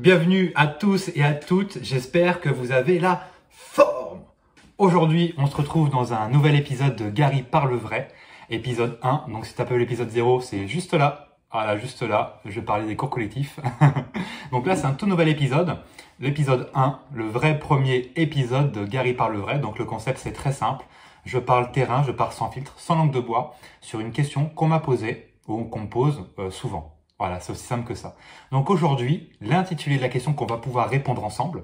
Bienvenue à tous et à toutes, j'espère que vous avez la forme. Aujourd'hui, on se retrouve dans un nouvel épisode de Gary parle vrai, épisode 1. Donc si tu appelles l'épisode 0, c'est juste là. Voilà, juste là, je vais parler des cours collectifs. Donc là, c'est un tout nouvel épisode. L'épisode 1, le vrai premier épisode de Gary parle vrai. Donc le concept, c'est très simple. Je parle terrain, je parle sans filtre, sans langue de bois, sur une question qu'on m'a posée ou qu'on me pose souvent. Voilà, c'est aussi simple que ça. Donc aujourd'hui, l'intitulé de la question qu'on va pouvoir répondre ensemble,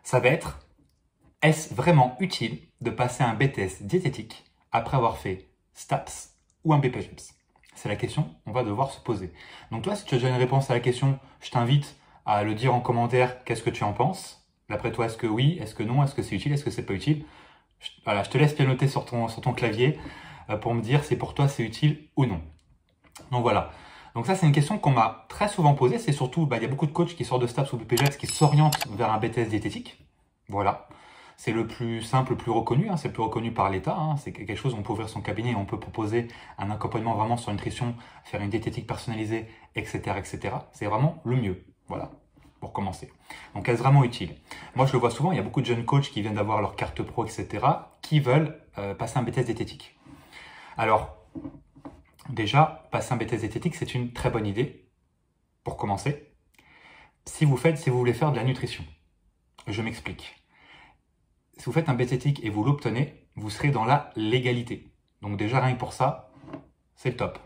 ça va être « Est-ce vraiment utile de passer un BTS diététique après avoir fait STAPS ou un BPJEPS ?» C'est la question qu'on va devoir se poser. Donc toi, si tu as déjà une réponse à la question, je t'invite à le dire en commentaire qu'est-ce que tu en penses. D'après toi, est-ce que oui, est-ce que non, est-ce que c'est utile, est-ce que c'est pas utile? Voilà, je te laisse pianoter sur ton clavier pour me dire si pour toi c'est utile ou non. Donc voilà. Donc ça, c'est une question qu'on m'a très souvent posée. C'est surtout, il y a beaucoup de coachs qui sortent de STAPS ou BPJEPS qui s'orientent vers un BTS diététique. Voilà. C'est le plus simple, le plus reconnu. C'est le plus reconnu par l'État. C'est quelque chose où on peut ouvrir son cabinet et on peut proposer un accompagnement vraiment sur une nutrition, faire une diététique personnalisée, etc., etc. C'est vraiment le mieux. Voilà. Pour commencer. Donc, est-ce vraiment utile? Moi, je le vois souvent. Il y a beaucoup de jeunes coachs qui viennent d'avoir leur carte pro, etc., qui veulent passer un BTS diététique. Alors, déjà, passer un BTS diététique, c'est une très bonne idée, pour commencer, si vous voulez faire de la nutrition. Je m'explique. Si vous faites un BTS diététique et vous l'obtenez, vous serez dans la légalité. Donc déjà, rien que pour ça, c'est le top.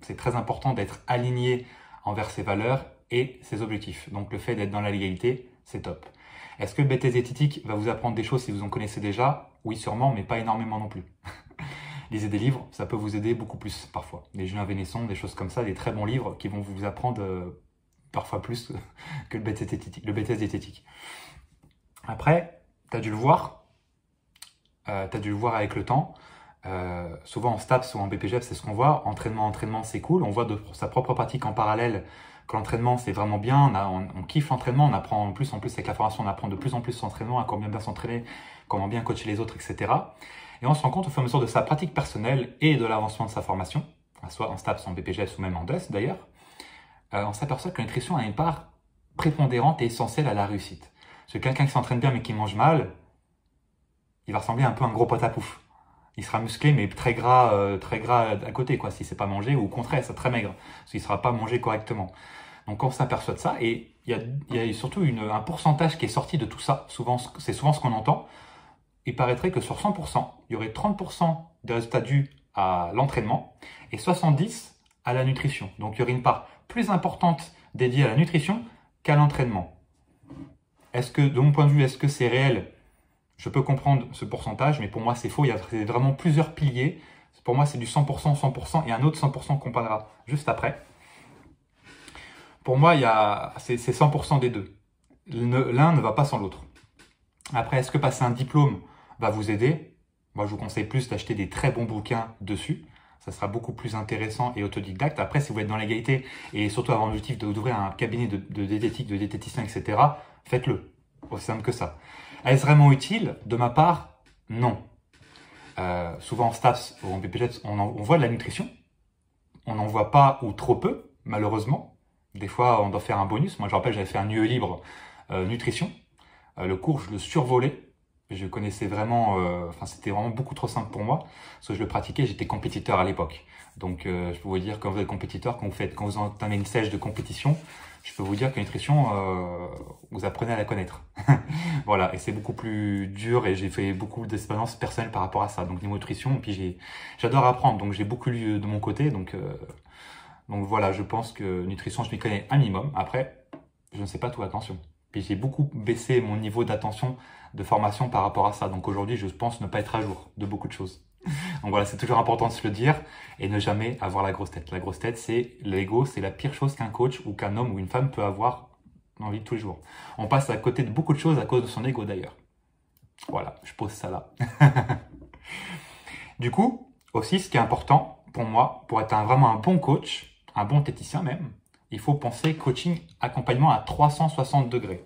C'est très important d'être aligné envers ses valeurs et ses objectifs. Donc le fait d'être dans la légalité, c'est top. Est-ce que le BTS diététique va vous apprendre des choses si vous en connaissez déjà? Oui, sûrement, mais pas énormément non plus. Lisez des livres, ça peut vous aider beaucoup plus parfois. Des Julien Vénesson, des choses comme ça, des très bons livres qui vont vous apprendre parfois plus que le BTS diététique. Après, tu as dû le voir, avec le temps. Souvent en STAPS ou en BPJEPS, c'est ce qu'on voit. Entraînement, c'est cool. On voit de sa propre pratique en parallèle que l'entraînement, c'est vraiment bien. On kiffe l'entraînement. On apprend en plus avec la formation, on apprend de plus en plus l'entraînement, à comment bien s'entraîner, comment bien coacher les autres, etc. Et on se rend compte au fur et à mesure de sa pratique personnelle et de l'avancement de sa formation, soit en STAPS, en BPJEPS ou même en DES d'ailleurs, on s'aperçoit que la nutrition a une part prépondérante et essentielle à la réussite. Parce que quelqu'un qui s'entraîne bien mais qui mange mal, il va ressembler un peu à un gros pot à pouf. Il sera musclé mais très gras à côté, quoi, si c'est pas mangé, ou au contraire, c'est très maigre, parce qu'il ne sera pas mangé correctement. Donc on s'aperçoit de ça, et il y a surtout un pourcentage qui est sorti de tout ça, c'est souvent ce qu'on entend. Il paraîtrait que sur 100%, il y aurait 30% de résultats dus à l'entraînement et 70% à la nutrition. Donc il y aurait une part plus importante dédiée à la nutrition qu'à l'entraînement. Est-ce que, de mon point de vue, est-ce que c'est réel? Je peux comprendre ce pourcentage, mais pour moi c'est faux. Il y a vraiment plusieurs piliers. Pour moi c'est du 100%, 100% et un autre 100% qu'on parlera juste après. Pour moi, c'est 100% des deux. L'un ne va pas sans l'autre. Après, est-ce que passer un diplôme va vous aider? Moi, je vous conseille plus d'acheter des très bons bouquins dessus. Ça sera beaucoup plus intéressant et autodidacte. Après, si vous êtes dans l'égalité et surtout avoir l'objectif d'ouvrir un cabinet de diététique, de diététicien, etc., faites-le. Aussi simple que ça. Est-ce vraiment utile? De ma part, non. Souvent en STAPS ou en BPJEPS, on voit de la nutrition. On n'en voit pas ou trop peu, malheureusement. Des fois, on doit faire un bonus. Moi, je rappelle, j'avais fait un UE libre nutrition. Le cours, je le survolais. Je connaissais vraiment, c'était vraiment beaucoup trop simple pour moi. Parce que je le pratiquais, j'étais compétiteur à l'époque. Donc, je peux vous dire, quand vous êtes compétiteur, quand vous entamez une sèche de compétition, je peux vous dire que la nutrition, vous apprenez à la connaître. Voilà, et c'est beaucoup plus dur et j'ai fait beaucoup d'expériences personnelles par rapport à ça. Donc, niveau nutrition, et puis j'adore apprendre. Donc, j'ai beaucoup lu de mon côté. Donc voilà, je pense que nutrition, je m'y connais un minimum. Après, je ne sais pas tout, attention. Puis j'ai beaucoup baissé mon niveau d'attention, de formation par rapport à ça. Donc aujourd'hui, je pense ne pas être à jour de beaucoup de choses. Donc voilà, c'est toujours important de se le dire et ne jamais avoir la grosse tête. La grosse tête, c'est l'ego, c'est la pire chose qu'un coach ou qu'un homme ou une femme peut avoir dans la vie de tous les jours. On passe à côté de beaucoup de choses à cause de son ego d'ailleurs. Voilà, je pose ça là. Du coup, aussi, ce qui est important pour moi, pour être vraiment un bon coach, un bon diététicien même, il faut penser coaching, accompagnement à 360 degrés.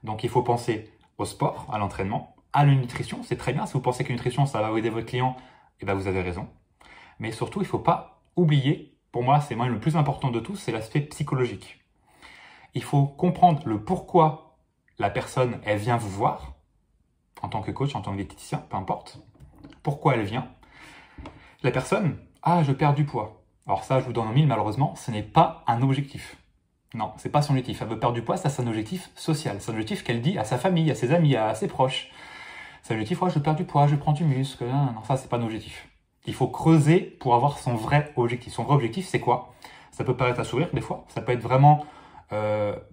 Donc, il faut penser au sport, à l'entraînement, à la nutrition. C'est très bien. Si vous pensez que la nutrition, ça va aider votre client, eh ben, vous avez raison. Mais surtout, il ne faut pas oublier, pour moi, c'est même le plus important de tous, c'est l'aspect psychologique. il faut comprendre le pourquoi la personne, elle vient vous voir, en tant que coach, en tant que diététicien, peu importe. Pourquoi elle vient. La personne, ah, je perds du poids. Alors ça, je vous donne en mille, malheureusement, ce n'est pas un objectif. Non, c'est pas son objectif. Elle veut perdre du poids, ça c'est un objectif social. C'est un objectif qu'elle dit à sa famille, à ses amis, à ses proches. C'est un objectif, ouais, je perds du poids, je prends du muscle. Non, ça c'est pas un objectif. Il faut creuser pour avoir son vrai objectif. Son vrai objectif, c'est quoi? Ça peut paraître à sourire des fois. Ça peut être vraiment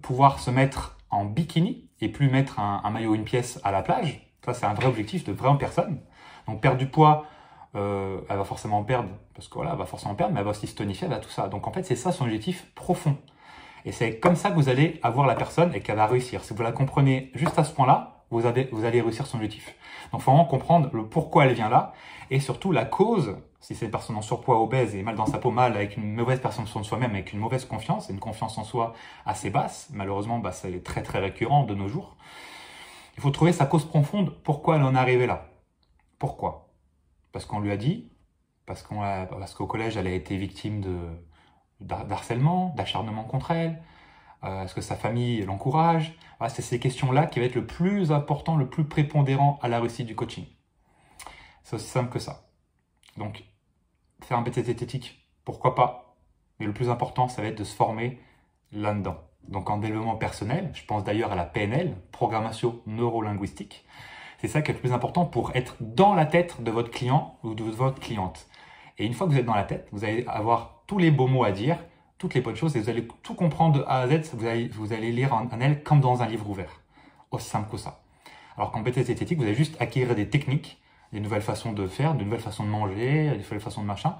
pouvoir se mettre en bikini et plus mettre un maillot ou une pièce à la plage. Ça, c'est un vrai objectif de vraie personne. Donc perdre du poids, elle va forcément perdre, parce que voilà, elle va forcément perdre, mais elle va aussi se tonifier, elle va tout ça. Donc en fait, c'est ça son objectif profond. Et c'est comme ça que vous allez avoir la personne et qu'elle va réussir. Si vous la comprenez juste à ce point-là, vous allez réussir son objectif. Donc il faut vraiment comprendre le pourquoi elle vient là et surtout la cause. Si c'est une personne en surpoids, obèse et mal dans sa peau, mal avec une mauvaise perception de soi-même, avec une mauvaise confiance et une confiance en soi assez basse, malheureusement, c'est très très récurrent de nos jours. Il faut trouver sa cause profonde, pourquoi elle en est arrivée là. Pourquoi? Parce qu'on lui a dit, parce qu'au collège, elle a été victime d'harcèlement, d'acharnement contre elle. Est-ce que sa famille l'encourage? Voilà, c'est ces questions-là qui vont être le plus important, le plus prépondérant à la réussite du coaching. C'est aussi simple que ça. Donc, faire un BTS diététique, pourquoi pas? Mais le plus important, ça va être de se former là-dedans. Donc en développement personnel, je pense d'ailleurs à la PNL, programmation neuro-linguistique. C'est ça qui est le plus important pour être dans la tête de votre client ou de votre cliente. Et une fois que vous êtes dans la tête, vous allez avoir tous les beaux mots à dire, toutes les bonnes choses, et vous allez tout comprendre de A à Z. Vous allez lire en elle comme dans un livre ouvert. Aussi simple que ça. Alors qu'en BTS diététique, vous allez juste acquérir des techniques, des nouvelles façons de faire, de nouvelles façons de manger, des nouvelles façons de machin.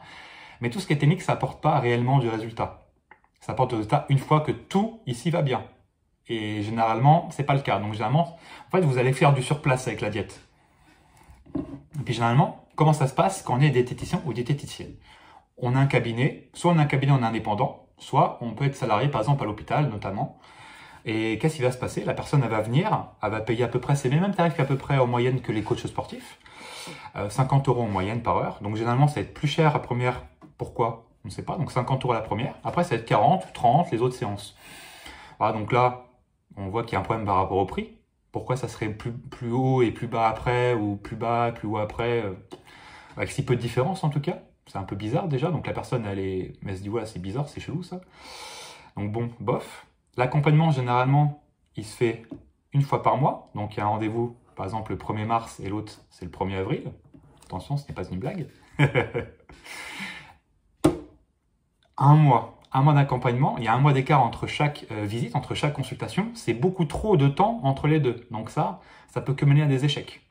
Mais tout ce qui est technique, ça n'apporte pas réellement du résultat. Ça apporte du résultat une fois que tout ici va bien. Et généralement, c'est pas le cas. Donc généralement, en fait, vous allez faire du surplace avec la diète. Et puis généralement, comment ça se passe quand on est diététicien ou diététicienne? On a un cabinet, soit on a un cabinet en indépendant, soit on peut être salarié par exemple à l'hôpital notamment. Et qu'est-ce qui va se passer? La personne elle va venir, elle va payer à peu près, c'est les mêmes tarifs à peu près en moyenne que les coachs sportifs. 50 € en moyenne par heure. Donc généralement, ça va être plus cher à première. Pourquoi? On ne sait pas. Donc 50 € la première. Après, ça va être 40, 30 les autres séances. Voilà, donc là, on voit qu'il y a un problème par rapport au prix. Pourquoi ça serait plus haut et plus bas après, ou plus bas, plus haut après, avec si peu de différence en tout cas. C'est un peu bizarre déjà. Donc la personne, elle se dit, ouais, c'est bizarre, c'est chelou ça. Donc bon, bof. L'accompagnement, généralement, il se fait une fois par mois. Donc il y a un rendez-vous, par exemple, le 1er mars et l'autre, c'est le 1er avril. Attention, ce n'est pas une blague. Un mois d'accompagnement, il y a un mois d'écart entre chaque visite, entre chaque consultation. C'est beaucoup trop de temps entre les deux. Donc ça peut que mener à des échecs.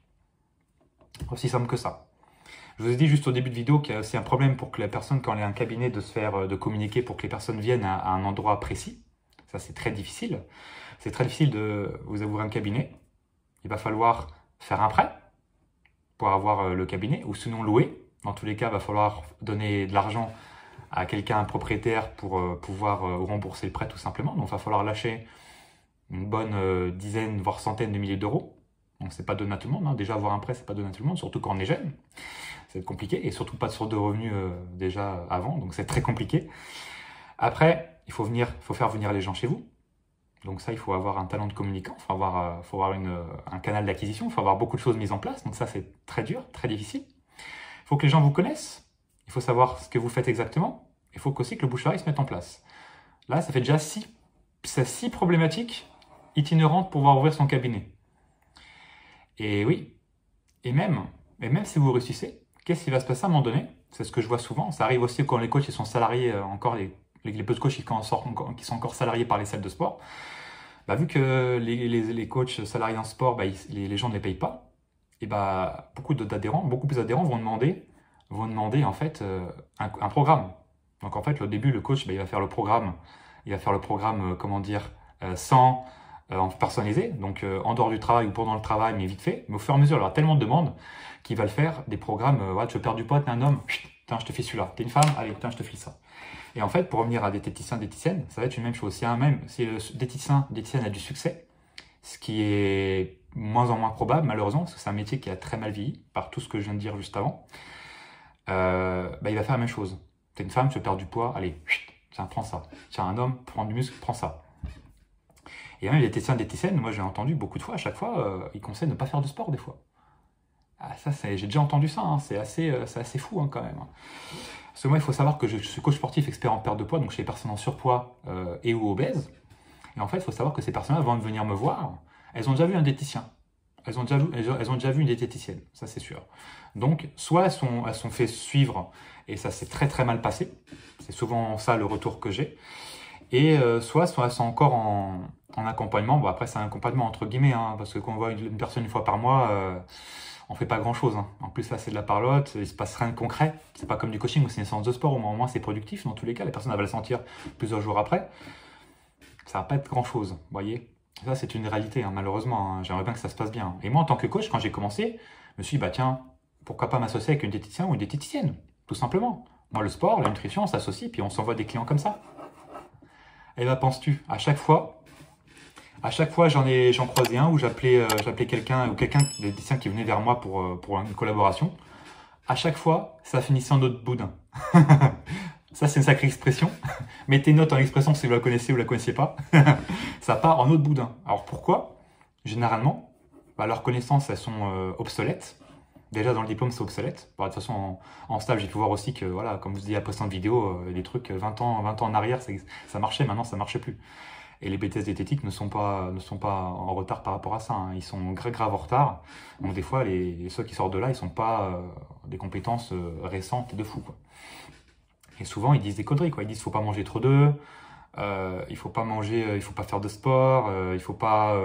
Aussi simple que ça. Je vous ai dit juste au début de vidéo qu'il y a aussi un problème pour que la personne, quand elle est un cabinet, de communiquer pour que les personnes viennent à un endroit précis. Ça, c'est très difficile. C'est très difficile de vous ouvrir un cabinet. Il va falloir faire un prêt pour avoir le cabinet, ou sinon louer. Dans tous les cas, il va falloir donner de l'argent à quelqu'un, un propriétaire, pour pouvoir rembourser le prêt tout simplement. Donc il va falloir lâcher une bonne dizaine, voire centaine de milliers d'euros. Donc c'est pas donné à tout le monde. Hein. Déjà avoir un prêt, c'est pas donné à tout le monde, surtout quand on est jeune. C'est compliqué, et surtout pas de source de revenus déjà avant, donc c'est très compliqué. Après, il faut faire venir les gens chez vous. Donc ça, il faut avoir un talent de communicant, il faut avoir un canal d'acquisition, il faut avoir beaucoup de choses mises en place. Donc ça, c'est très dur, très difficile. Il faut que les gens vous connaissent, il faut savoir ce que vous faites exactement. Il faut aussi que le bouche-oreille se mette en place. Là, ça fait déjà 6 problématiques itinérantes pour pouvoir ouvrir son cabinet. Et oui, et même si vous réussissez, qu'est-ce qui va se passer à un moment donné? C'est ce que je vois souvent. Ça arrive aussi quand les coachs ils sont salariés, encore les peu de coachs qui sont encore salariés par les salles de sport. Bah, vu que les coachs salariés en sport, bah, les gens ne les payent pas, et bah, beaucoup plus d'adhérents vont demander en fait un programme. Donc en fait, au début, le coach, bah, il va faire le programme, comment dire, sans personnalisé, donc en dehors du travail ou pendant le travail, mais vite fait. Mais au fur et à mesure, il y aura tellement de demandes qu'il va le faire des programmes. Ouais, tu veux perdre du poids, t'es un homme, tiens, je te fais celui-là. T'es une femme, allez, tiens, je te file ça. Et en fait, pour revenir à des diététiciennes, ça va être une même chose. Si le diététicienne a du succès, ce qui est moins en moins probable, malheureusement, parce que c'est un métier qui a très mal vieilli, par tout ce que je viens de dire juste avant, bah, il va faire la même chose. T'es une femme, tu veux perdre du poids, allez, tiens, prends ça. Tiens, un homme, prends du muscle, prends ça. Et même les diététiciens, diététiciennes, moi j'ai entendu beaucoup de fois, à chaque fois, ils conseillent de ne pas faire de sport des fois. Ah, ça, j'ai déjà entendu ça, hein, c'est assez fou hein, quand même. Parce que moi, il faut savoir que je suis coach sportif expert en perte de poids, donc chez les personnes en surpoids et ou obèses. Et en fait, il faut savoir que ces personnes avant de venir me voir, elles ont déjà vu un diététicien. Elles ont déjà vu une diététicienne, ça c'est sûr. Donc, soit elles sont fait suivre et ça s'est très très mal passé. C'est souvent ça le retour que j'ai. Et soit elles sont encore en accompagnement. Bon, après, c'est un accompagnement entre guillemets, hein, parce que quand on voit une personne une fois par mois, on fait pas grand chose. Hein. En plus, là, c'est de la parlotte, il se passe rien de concret. C'est pas comme du coaching où c'est une séance de sport, au moins c'est productif dans tous les cas. La personne elle va le sentir plusieurs jours après. Ça va pas être grand chose, vous voyez. Ça, c'est une réalité, hein, malheureusement. Hein. J'aimerais bien que ça se passe bien. Et moi, en tant que coach, quand j'ai commencé, je me suis dit, bah tiens, pourquoi pas m'associer avec une diététicien ou une diététicienne, tout simplement. Moi, le sport, la nutrition, on s'associe, puis on s'envoie des clients comme ça. Et bah, penses-tu, à chaque fois, j'en croisais un où j'appelais quelqu'un, ou quelqu'un, le diététicien qui venait vers moi pour une collaboration. À chaque fois, ça finissait en autre boudin. Ça, c'est une sacrée expression. Mettez une note en expression si vous la connaissez ou la connaissiez pas. Ça part en autre boudin. Alors pourquoi? Généralement, bah, leurs connaissances, elles sont obsolètes. Déjà, dans le diplôme, c'est obsolète. Bah, de toute façon, en stage, j'ai pu voir aussi que, voilà, comme je vous dis à la précédente vidéo, des trucs 20 ans en arrière, ça marchait, maintenant, ça marchait plus. Et les BTS diététiques ne sont pas en retard par rapport à ça. Hein. Ils sont grave en retard. Donc des fois, ceux qui sortent de là, ils sont pas des compétences récentes et de fou, quoi. Et souvent, ils disent des conneries, quoi. Ils disent qu'il ne faut pas manger trop d'œufs, il faut pas faire de sport, il faut pas...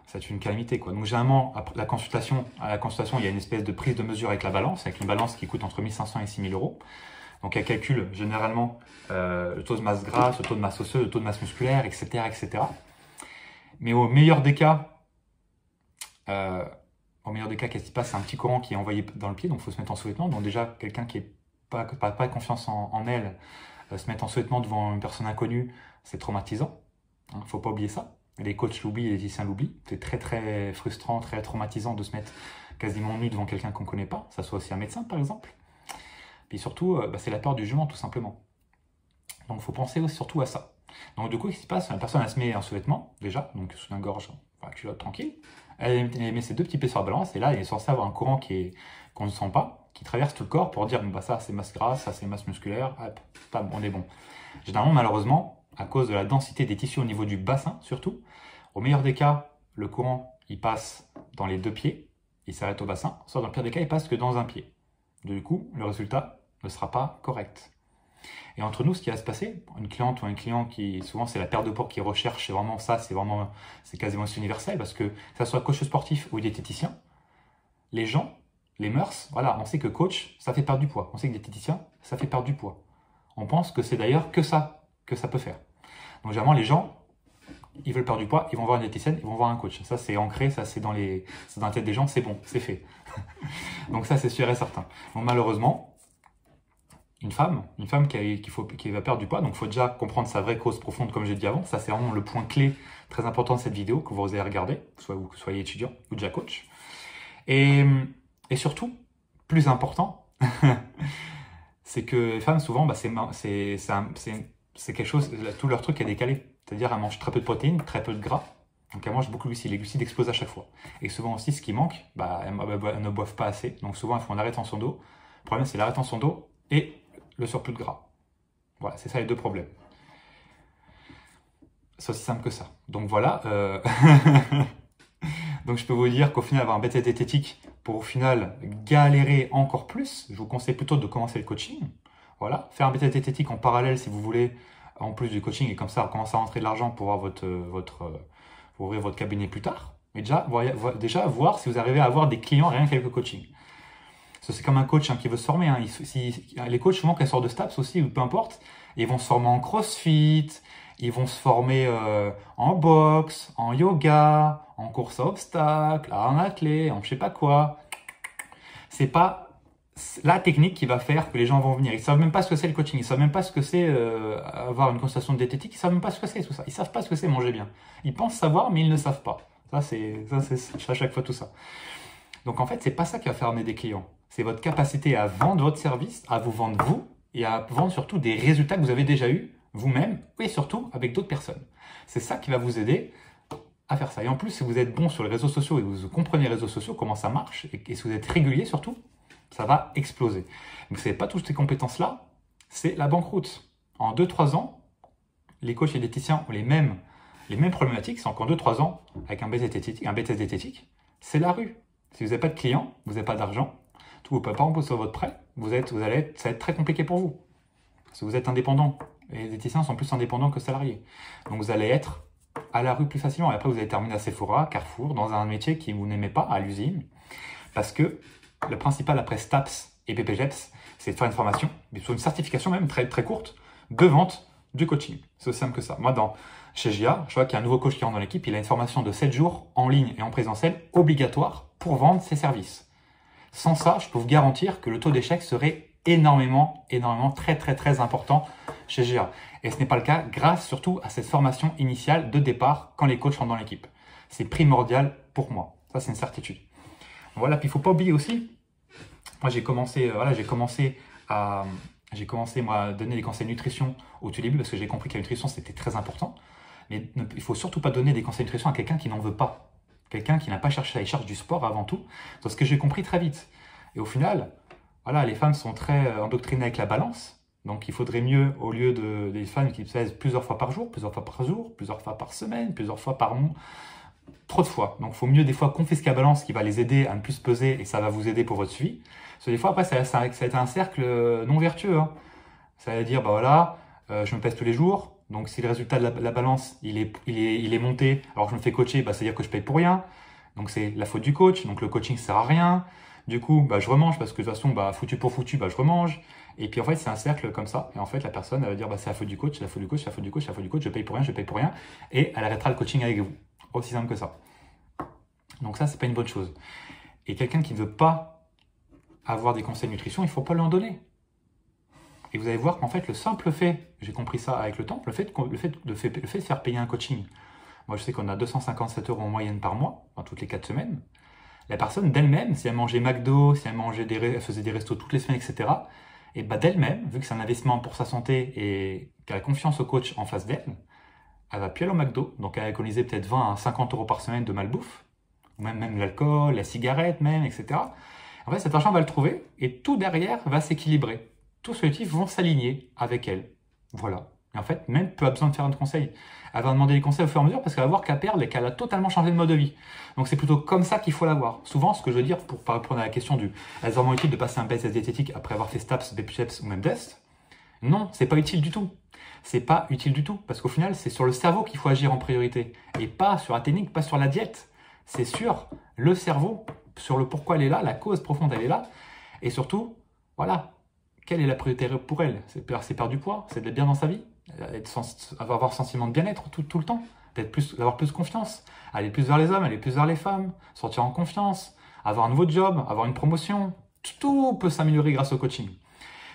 c'est une calamité, quoi. Donc généralement, à la consultation, il y a une espèce de prise de mesure avec la balance, avec une balance qui coûte entre 1500 et 6000 euros. Donc elle calcule généralement le taux de masse grasse, le taux de masse osseuse, le taux de masse musculaire, etc., etc. Mais au meilleur des cas, qu'est-ce qui se passe? C'est un petit courant qui est envoyé dans le pied, donc il faut se mettre en sous-vêtements. Donc déjà, quelqu'un qui est pas confiance en elle, se mettre en sous-vêtements devant une personne inconnue, c'est traumatisant. Hein, faut pas oublier ça. Les coachs l'oublient et les diététiciens l'oublient. C'est très très frustrant, très traumatisant de se mettre quasiment nu devant quelqu'un qu'on connaît pas. Ça soit aussi un médecin par exemple. Puis surtout, c'est la peur du jugement tout simplement. Donc il faut penser surtout à ça. Donc du coup, ce qui se passe, la personne elle se met en sous-vêtements déjà, donc sous la gorge, enfin, culotte tranquille. Elle met ses deux petits pieds sur la balance et là, elle est censée avoir un courant qu'on ne sent pas, qui traverse tout le corps pour dire, bon, bah, ça c'est masse grasse, ça c'est masse musculaire, hop, on est bon. Généralement, malheureusement, à cause de la densité des tissus au niveau du bassin, surtout, au meilleur des cas, le courant, il passe dans les deux pieds, il s'arrête au bassin, soit dans le pire des cas, il passe que dans un pied. Du coup, le résultat ne sera pas correct. Et entre nous, ce qui va se passer, une cliente ou un client qui, souvent c'est la perte de poids qui recherche, c'est vraiment ça, c'est quasiment universel, parce que ça soit coach sportif ou diététicien, les gens, les mœurs, voilà, on sait que coach, ça fait perdre du poids. On sait que diététicien, ça fait perdre du poids. On pense que c'est d'ailleurs que ça peut faire. Donc généralement, les gens, ils veulent perdre du poids, ils vont voir une diététicienne, ils vont voir un coach. Ça, c'est ancré, ça, c'est dans la tête des gens, c'est bon, c'est fait. Donc ça, c'est sûr et certain. Donc malheureusement, une femme qui va perdre du poids, donc il faut déjà comprendre sa vraie cause profonde, comme j'ai dit avant. Ça, c'est vraiment le point clé très important de cette vidéo que vous allez regarder, que vous soyez étudiant ou déjà coach. Et surtout, plus important, c'est que les femmes, souvent, bah, c'est quelque chose, tout leur truc est décalé. C'est-à-dire, elles mangent très peu de protéines, très peu de gras. Donc, elles mangent beaucoup de glucides. Les glucides explosent à chaque fois. Et souvent aussi, ce qui manque, bah, elles ne boivent pas assez. Donc, souvent, elles font la rétention d'eau. Le problème, c'est la rétention d'eau et le surplus de gras. Voilà, c'est ça les deux problèmes. C'est aussi simple que ça. Donc, voilà. Donc, je peux vous dire qu'au final, avoir un BTS diététique pour au final galérer encore plus, je vous conseille plutôt de commencer le coaching. Voilà, faire un BTS diététique en parallèle si vous voulez, en plus du coaching, et comme ça, commencer à rentrer de l'argent pour ouvrir votre cabinet plus tard. Mais déjà, voir si vous arrivez à avoir des clients rien qu'avec le coaching. C'est comme un coach qui veut se former. Hein. Les coachs, souvent, quand ils sortent de STAPS aussi, ou peu importe, ils vont se former en crossfit, ils vont se former en boxe, en yoga, en course à obstacles, en athlé, en je sais pas quoi. C'est pas la technique qui va faire que les gens vont venir. Ils savent même pas ce que c'est le coaching, ils savent même pas ce que c'est avoir une consultation de diététique, ils savent même pas ce que c'est tout ça. Ils savent pas ce que c'est manger bien. Ils pensent savoir, mais ils ne savent pas. Ça c'est à chaque fois tout ça. Donc en fait, c'est pas ça qui va faire amener des clients. C'est votre capacité à vendre votre service, à vous vendre vous, et à vendre surtout des résultats que vous avez déjà eus vous-même et surtout avec d'autres personnes. C'est ça qui va vous aider à faire ça. Et en plus, si vous êtes bon sur les réseaux sociaux et vous comprenez les réseaux sociaux, comment ça marche, et si vous êtes régulier surtout, ça va exploser. Donc, vous n'avez pas toutes ces compétences-là, c'est la banqueroute. En 2-3 ans, les coachs et diététiciens ont les mêmes problématiques, c'est qu'en 2-3 ans, avec un BTS diététique, c'est la rue. Si vous n'avez pas de clients, vous n'avez pas d'argent, tout vous pouvez pas rembourser votre prêt, ça va être très compliqué pour vous. Parce que vous êtes indépendant. Et les diététiciens sont plus indépendants que salariés. Donc vous allez être à la rue plus facilement. Et après, vous allez terminer à Sephora, Carrefour, dans un métier que vous n'aimez pas, à l'usine. Parce que le principal après STAPS et BPGEPS, c'est de faire une formation, mais sur une certification même très, très courte, de vente du coaching. C'est aussi simple que ça. Moi, chez GIA, je vois qu'il y a un nouveau coach qui rentre dans l'équipe, il a une formation de 7 jours en ligne et en présentiel obligatoire pour vendre ses services. Sans ça, je peux vous garantir que le taux d'échec serait énormément, très, très, très important chez GIA. Et ce n'est pas le cas grâce surtout à cette formation initiale de départ quand les coachs rentrent dans l'équipe. C'est primordial pour moi. Ça, c'est une certitude. Voilà, puis il ne faut pas oublier aussi, moi j'ai commencé à donner des conseils de nutrition au tout début parce que j'ai compris que la nutrition c'était très important. Mais il ne faut surtout pas donner des conseils de nutrition à quelqu'un qui n'en veut pas. Quelqu'un qui n'a pas cherché, il cherche du sport avant tout. C'est ce que j'ai compris très vite. Et au final, voilà, les femmes sont très endoctrinées avec la balance. Donc il faudrait mieux, au lieu des femmes qui pèsent plusieurs fois par jour, plusieurs fois par semaine, plusieurs fois par mois, trop de fois. Donc il faut mieux des fois confisquer la balance qui va les aider à ne plus se peser et ça va vous aider pour votre suivi. Parce que des fois après ça va être un cercle non vertueux. Hein. Ça veut dire, bah voilà, je me pèse tous les jours. Donc si le résultat de la balance il est monté, alors que je me fais coacher, bah, c'est-à-dire que je paye pour rien. Donc c'est la faute du coach, donc le coaching ne sert à rien. Du coup, bah, je remange parce que de toute façon, bah, foutu pour foutu, bah, je remange. Et puis en fait, c'est un cercle comme ça. Et en fait, la personne, elle va dire, bah, c'est la faute du coach, c'est la faute du coach, c'est la faute du coach, c'est la faute du coach, je paye pour rien, je paye pour rien. Et elle arrêtera le coaching avec vous. Aussi simple que ça. Donc ça, c'est pas une bonne chose. Et quelqu'un qui ne veut pas avoir des conseils de nutrition, il ne faut pas lui en donner. Et vous allez voir qu'en fait, le simple fait, j'ai compris ça avec le temps, le fait de faire payer un coaching. Moi, je sais qu'on a 257 € en moyenne par mois, toutes les 4 semaines. La personne d'elle-même, si elle mangeait McDo, si elle faisait des restos toutes les semaines, etc., et bah d'elle-même, vu que c'est un investissement pour sa santé et qu'elle a confiance au coach en face d'elle, elle va plus aller au McDo, donc elle va économiser peut-être 20 à 50 € par semaine de malbouffe, ou même l'alcool, la cigarette même, etc. En fait, cet argent va le trouver et tout derrière va s'équilibrer. Tous ces motifs vont s'aligner avec elle. Voilà. Et en fait, même pas besoin de faire un conseil. Elle va demander des conseils au fur et à mesure parce qu'elle va voir qu'elle perd et qu'elle a totalement changé de mode de vie. Donc c'est plutôt comme ça qu'il faut l'avoir. Souvent, ce que je veux dire, pour répondre à la question du est-ce vraiment utile de passer un BTS diététique après avoir fait STAPS, BPGEPS ou même DEST? Non, c'est pas utile du tout. C'est pas utile du tout parce qu'au final, c'est sur le cerveau qu'il faut agir en priorité et pas sur la technique, pas sur la diète. C'est sur le cerveau, sur le pourquoi elle est là, la cause profonde elle est là et surtout, voilà. Quelle est la priorité pour elle? C'est perdre du poids, c'est d'être bien dans sa vie, avoir un sentiment de bien-être tout le temps, d'avoir plus confiance, aller plus vers les hommes, aller plus vers les femmes, sortir en confiance, avoir un nouveau job, avoir une promotion. Tout peut s'améliorer grâce au coaching.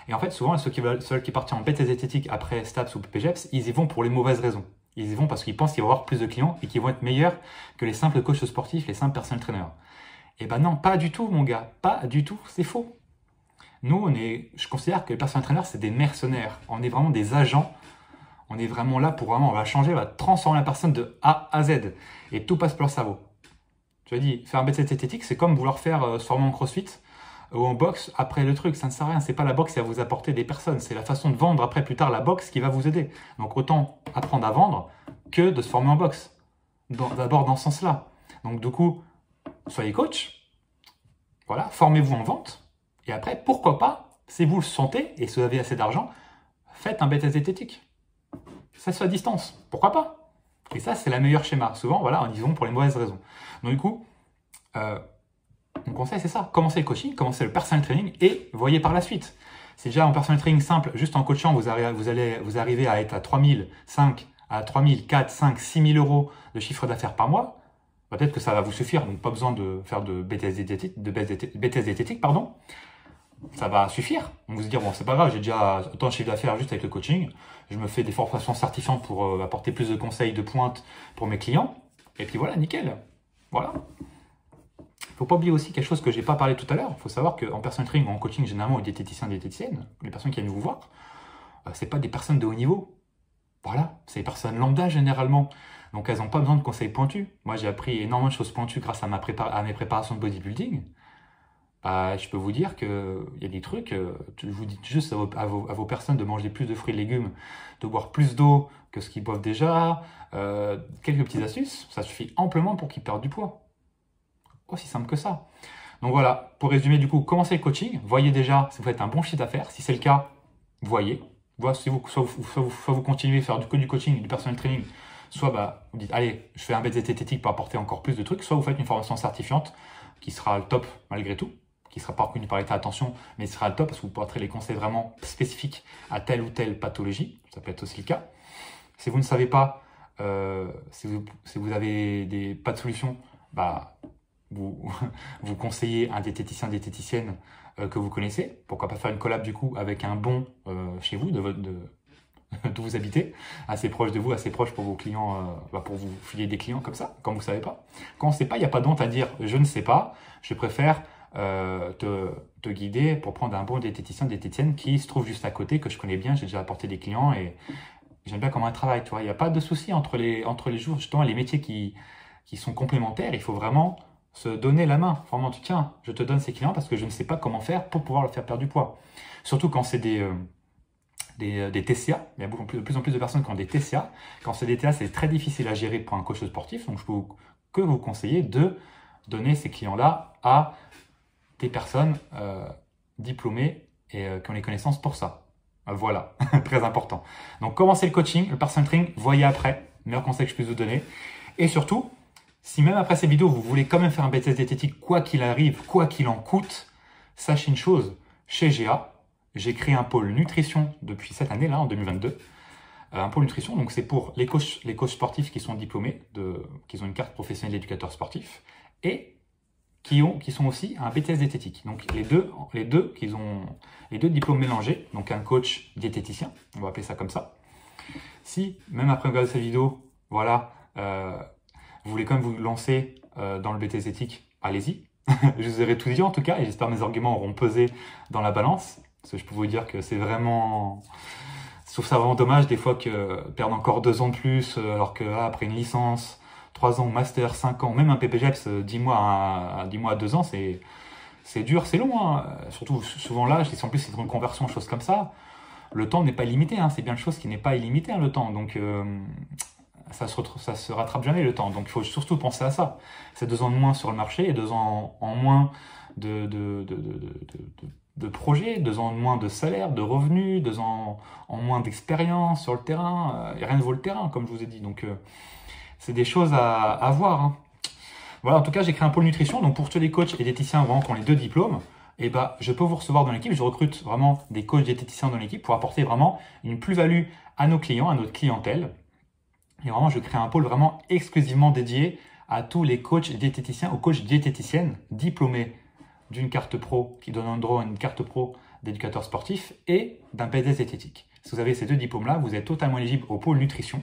Et en fait, souvent, ceux qui partent en BTS diététique après STAPS ou PPGEPS, ils y vont pour les mauvaises raisons. Ils y vont parce qu'ils pensent qu'ils vont avoir plus de clients et qu'ils vont être meilleurs que les simples coachs sportifs, les simples personal trainers. Et ben non, pas du tout, mon gars, pas du tout, c'est faux. Nous, je considère que les personal trainers, c'est des mercenaires. On est vraiment des agents. On est vraiment là pour on va changer, on va transformer la personne de A à Z. Et tout passe par le cerveau. Tu as dit, faire un BTS diététique, c'est comme vouloir faire se former en crossfit ou en boxe après le truc. Ça ne sert à rien. C'est pas la boxe qui va vous apporter des personnes. C'est la façon de vendre après plus tard la boxe qui va vous aider. Donc autant apprendre à vendre que de se former en boxe. D'abord dans ce sens-là. Donc du coup, soyez coach. Voilà, formez-vous en vente. Et après, pourquoi pas, si vous le sentez et si vous avez assez d'argent, faites un BTS diététique. Ça se fait à distance. Pourquoi pas? Et ça, c'est le meilleur schéma. Souvent, voilà, ils vont pour les mauvaises raisons. Donc du coup, mon conseil, c'est ça. Commencez le coaching, commencez le personal training et voyez par la suite. C'est déjà en personal training simple, juste en coachant, vous arrivez à être à 3 000, 5, à 3 000, 4, 5, 6 000 € de chiffre d'affaires par mois. Peut-être que ça va vous suffire, donc pas besoin de faire de BTS diététique, pardon. Ça va suffire. Donc vous se dire, bon, c'est pas grave, j'ai déjà autant de chiffre d'affaires juste avec le coaching. Je me fais des formations certifiantes pour apporter plus de conseils de pointe pour mes clients. Et puis voilà, nickel. Voilà. Il ne faut pas oublier aussi quelque chose que je n'ai pas parlé tout à l'heure. Il faut savoir qu'en personal training ou en coaching, généralement, les diététiciens, diététiciennes, les personnes qui viennent vous voir, ce n'est pas des personnes de haut niveau. Voilà, c'est des personnes lambda généralement. Donc elles n'ont pas besoin de conseils pointus. Moi j'ai appris énormément de choses pointues grâce à mes préparations de bodybuilding. Bah, je peux vous dire qu'il y a des trucs, je vous dis juste à vos personnes de manger plus de fruits et légumes, de boire plus d'eau que ce qu'ils boivent déjà, quelques petites astuces, ça suffit amplement pour qu'ils perdent du poids. Aussi simple que ça. Donc voilà, pour résumer du coup, commencez le coaching, voyez déjà si vous faites un bon chiffre d'affaires, si c'est le cas, voyez, si soit vous continuez à faire du coaching, du personal training, soit bah, vous dites allez, je fais un BZ zététique pour apporter encore plus de trucs, soit vous faites une formation certifiante qui sera le top malgré tout, qui sera pas reconnue par l'État, attention, mais ce sera le top parce que vous porterez les conseils vraiment spécifiques à telle ou telle pathologie, ça peut être aussi le cas. Si vous ne savez pas, si vous avez pas de solution, bah, vous conseillez un diététicien, diététicienne que vous connaissez. Pourquoi pas faire une collab du coup avec un bon chez vous, d'où vous habitez, assez proche de vous, assez proche pour vos clients, pour vous filer des clients comme ça, quand vous ne savez pas. Quand on ne sait pas, il n'y a pas d'honte à dire je ne sais pas, je préfère te guider pour prendre un bon diététicien, diététicienne qui se trouve juste à côté, que je connais bien, j'ai déjà apporté des clients et j'aime bien comment elle travaille. Tu vois, il n'y a pas de souci entre les jours, justement, les métiers qui sont complémentaires, il faut vraiment se donner la main. Vraiment, tiens, je te donne ces clients parce que je ne sais pas comment faire pour pouvoir leur faire perdre du poids. Surtout quand c'est des TCA. Il y a de plus en plus de personnes qui ont des TCA. Quand c'est des TCA, c'est très difficile à gérer pour un coach sportif. Donc, je peux vous conseiller de donner ces clients-là à des personnes diplômées et qui ont les connaissances pour ça. Voilà, très important. Donc, commencez le coaching, le personal training, voyez après. Meilleur conseil que je puisse vous donner. Et surtout, si même après ces vidéos, vous voulez quand même faire un BTS diététique, quoi qu'il arrive, quoi qu'il en coûte, sachez une chose, chez GA, j'ai créé un pôle nutrition depuis cette année, là, en 2022. Un pôle nutrition, donc c'est pour les coachs sportifs qui sont diplômés, qui ont une carte professionnelle d'éducateur sportif, et qui sont aussi un BTS diététique. Donc les deux diplômes mélangés, donc un coach diététicien, on va appeler ça comme ça. Si, même après regarder cette vidéo, voilà, vous voulez quand même vous lancer dans le BTS éthique, allez-y. Je vous aurai tout dit en tout cas, et j'espère que mes arguments auront pesé dans la balance. Parce que je peux vous dire que c'est vraiment... Je trouve ça vraiment dommage des fois que perdre encore 2 ans de plus, alors que après une licence, 3 ans, master, 5 ans, même un PPGEPS, 10 mois à 2 ans, c'est dur, c'est long. Hein. Surtout souvent là, en plus c'est une conversion, chose comme ça. Le temps n'est pas illimité, hein. C'est bien une chose qui n'est pas illimitée, hein, le temps. Donc... ça se rattrape jamais le temps, donc il faut surtout penser à ça. C'est 2 ans de moins sur le marché et 2 ans en moins de projets, 2 ans de moins de salaire, de revenus, 2 ans en moins d'expérience sur le terrain. Et rien ne vaut le terrain, comme je vous ai dit. Donc c'est des choses à voir. Hein. Voilà, en tout cas, j'ai créé un pôle nutrition. Donc pour tous les coachs et diététiciens vraiment qui ont les 2 diplômes, et bah, je peux vous recevoir dans l'équipe. Je recrute vraiment des coachs diététiciens dans l'équipe pour apporter vraiment une plus-value à nos clients, à notre clientèle. Et vraiment, je crée un pôle vraiment exclusivement dédié à tous les coachs diététiciens ou coachs diététiciennes diplômés d'une carte pro qui donne un droit à une carte pro d'éducateur sportif et d'un BTS diététique. Si vous avez ces 2 diplômes-là, vous êtes totalement éligible au pôle nutrition.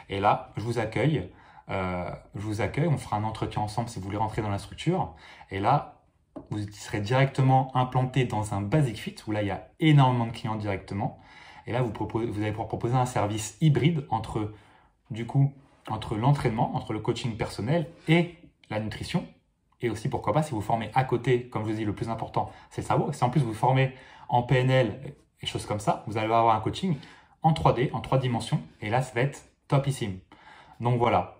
Et là, je vous accueille. On fera un entretien ensemble si vous voulez rentrer dans la structure. Et là, vous serez directement implanté dans un Basic Fit où là, il y a énormément de clients directement. Et là, vous allez pouvoir proposer un service hybride entre l'entraînement, entre le coaching personnel et la nutrition. Et aussi, pourquoi pas, si vous formez à côté, comme je vous dis, le plus important, c'est le cerveau. Si en plus vous formez en PNL et choses comme ça, vous allez avoir un coaching en 3D, en 3 dimensions. Et là, ça va être topissime. Donc voilà.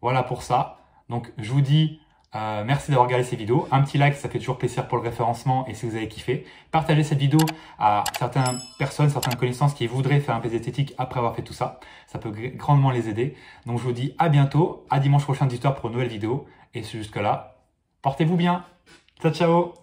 Voilà pour ça. Donc je vous dis merci d'avoir regardé ces vidéos. Un petit like, ça fait toujours plaisir pour le référencement et si vous avez kiffé. Partagez cette vidéo à certaines personnes, certaines connaissances qui voudraient faire un BTS esthétique après avoir fait tout ça. Ça peut grandement les aider. Donc je vous dis à bientôt, à dimanche prochain 18h pour une nouvelle vidéo. Et jusque là, portez-vous bien. Ciao, ciao.